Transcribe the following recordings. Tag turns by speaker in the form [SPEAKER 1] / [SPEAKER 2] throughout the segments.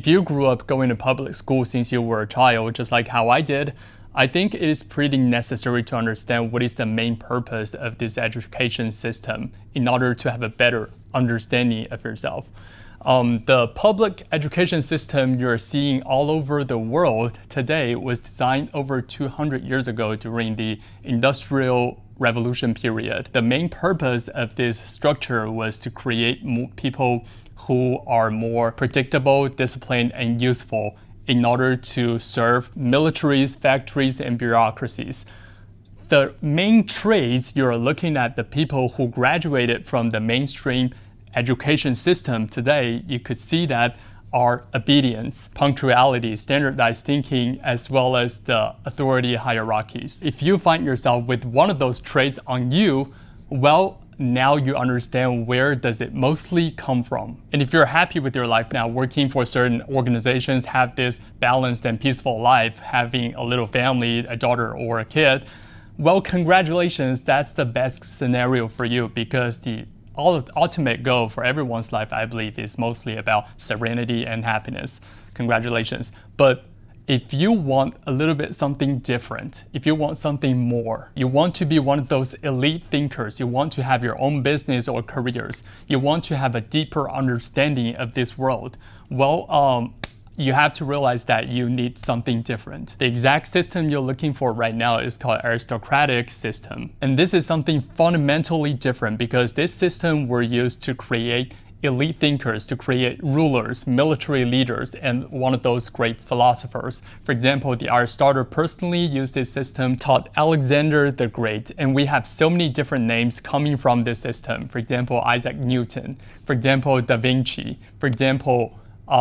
[SPEAKER 1] If you grew up going to public school since you were a child, just like how I did, I think it is pretty necessary to understand what is the main purpose of this education system in order to have a better understanding of yourself. The public education system you're seeing all over the world today was designed over 200 years ago during the Industrial Revolution period. The main purpose of this structure was to create people who are more predictable, disciplined, and useful in order to serve militaries, factories, and bureaucracies. The main traits you're looking at the people who graduated from the mainstream education system today, you could see that are obedience, punctuality, standardized thinking, as well as the authority hierarchies. If you find yourself with one of those traits on you, well, now you understand where does it mostly come from. And if you're happy with your life now, working for certain organizations, have this balanced and peaceful life, having a little family, a daughter or a kid, well, congratulations, that's the best scenario for you, because the ultimate goal for everyone's life, I believe, is mostly about serenity and happiness. Congratulations. But if you want a little bit something different, if you want something more, you want to be one of those elite thinkers, you want to have your own business or careers, you want to have a deeper understanding of this world, well, you have to realize that you need something different. The exact system you're looking for right now is called aristocratic system. And this is something fundamentally different because this system were used to create elite thinkers, to create rulers, military leaders, and one of those great philosophers. For example, the Aristotle personally used this system, taught Alexander the Great, and we have so many different names coming from this system. For example, Isaac Newton, for example, Da Vinci, for example,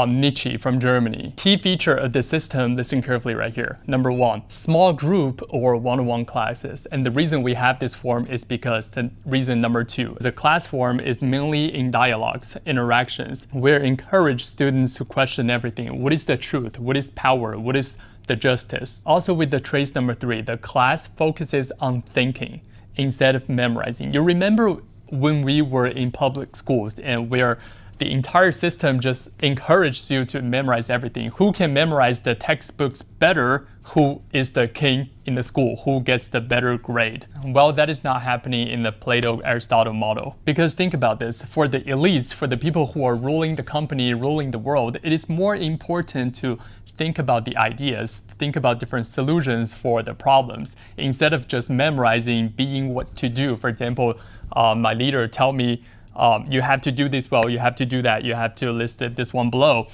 [SPEAKER 1] Nietzsche from Germany. Key feature of the system, listen carefully right here. Number one, small group or one-on-one classes. And the reason we have this form is because the reason number two, the class form is mainly in dialogues, interactions, where encourage students to question everything. What is the truth? What is power? What is the justice? Also with the trace number three, the class focuses on thinking instead of memorizing. You remember when we were in public schools and where the entire system just encourages you to memorize everything. Who can memorize the textbooks better? Who is the king in the school? Who gets the better grade? Well, that is not happening in the Plato-Aristotle model. Because think about this, for the elites, for the people who are ruling the company, ruling the world, it is more important to think about the ideas, think about different solutions for the problems, instead of just memorizing, being what to do. For example, my leader tell me, you have to do this well, you have to do that, you have to list this one below.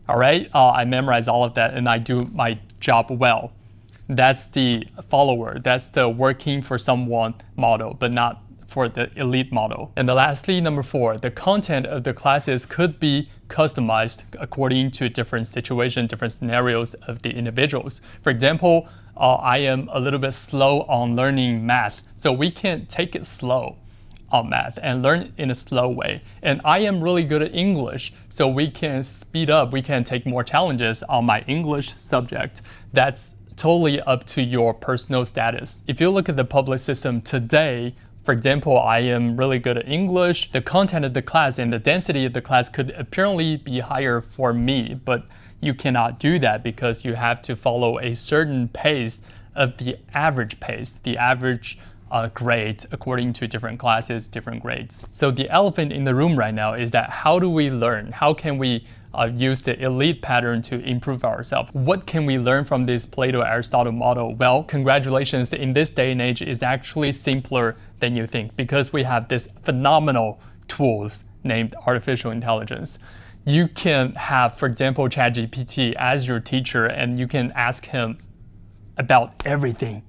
[SPEAKER 1] All right, I memorize all of that and I do my job well. That's the follower, that's the working for someone model, but not for the elite model. And lastly, number four, the content of the classes could be customized according to different situations, different scenarios of the individuals. For example, I am a little bit slow on learning math, so we can take it slow on math and learn in a slow way. And I am really good at English, so we can speed up, we can take more challenges on my English subject. That's totally up to your personal status. If you look at the public system today, for example, I am really good at English, the content of the class and the density of the class could apparently be higher for me, but you cannot do that because you have to follow a certain pace of the average pace, the average grade according to different classes, different grades. So the elephant in the room right now is that how do we learn? How can we use the elite pattern to improve ourselves? What can we learn from this Plato-Aristotle model? Well, congratulations, in this day and age is actually simpler than you think because we have this phenomenal tools named artificial intelligence. You can have, for example, ChatGPT as your teacher and you can ask him about everything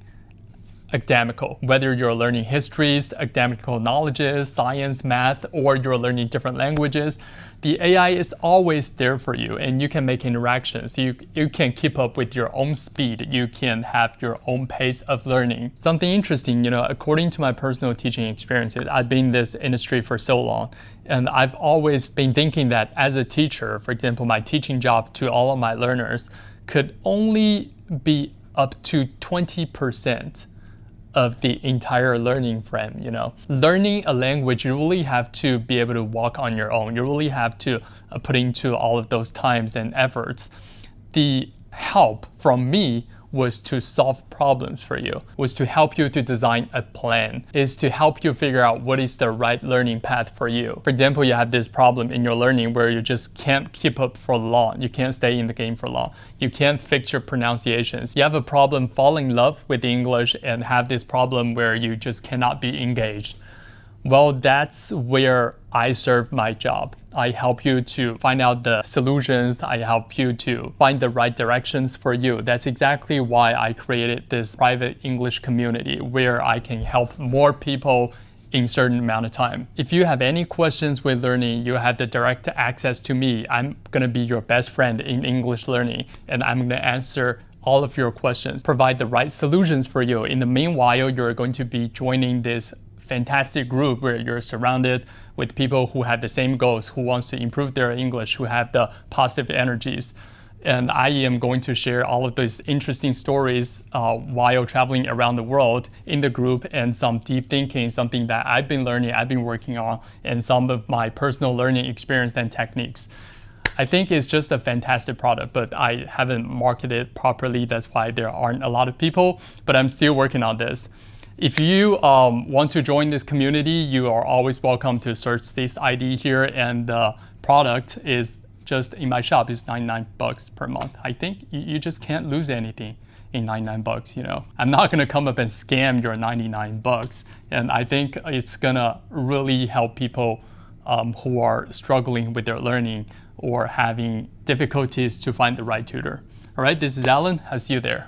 [SPEAKER 1] academical, whether you're learning histories, academical knowledges, science, math, or you're learning different languages, the AI is always there for you and you can make interactions. You can keep up with your own speed. You can have your own pace of learning. Something interesting, according to my personal teaching experiences, I've been in this industry for so long, and I've always been thinking that as a teacher, for example, my teaching job to all of my learners could only be up to 20% of the entire learning frame, Learning a language, you really have to be able to walk on your own. You really have to put into all of those times and efforts. The help from me was to solve problems for you, was to help you to design a plan, is to help you figure out what is the right learning path for you. For example, you have this problem in your learning where you just can't keep up for long. You can't stay in the game for long. You can't fix your pronunciations. You have a problem falling in love with English and have this problem where you just cannot be engaged. Well, that's where I serve my job. I help you to find out the solutions. I help you to find the right directions for you. That's exactly why I created this private English community where I can help more people in a certain amount of time. If you have any questions with learning, you have the direct access to me. I'm going to be your best friend in English learning, and I'm going to answer all of your questions, provide the right solutions for you. In the meanwhile, you're going to be joining this fantastic group where you're surrounded with people who have the same goals, who wants to improve their English, who have the positive energies. And I am going to share all of these interesting stories while traveling around the world in the group, and some deep thinking, something that I've been learning, I've been working on, and some of my personal learning experience and techniques. I think it's just a fantastic product, but I haven't marketed it properly. That's why there aren't a lot of people, but I'm still working on this. If you want to join this community, you are always welcome to search this ID here, and the product is just in my shop. It's $99 per month. I think you just can't lose anything in $99, I'm not gonna come up and scam your $99, and I think it's gonna really help people who are struggling with their learning or having difficulties to find the right tutor. All right, this is Alan. I'll see you there.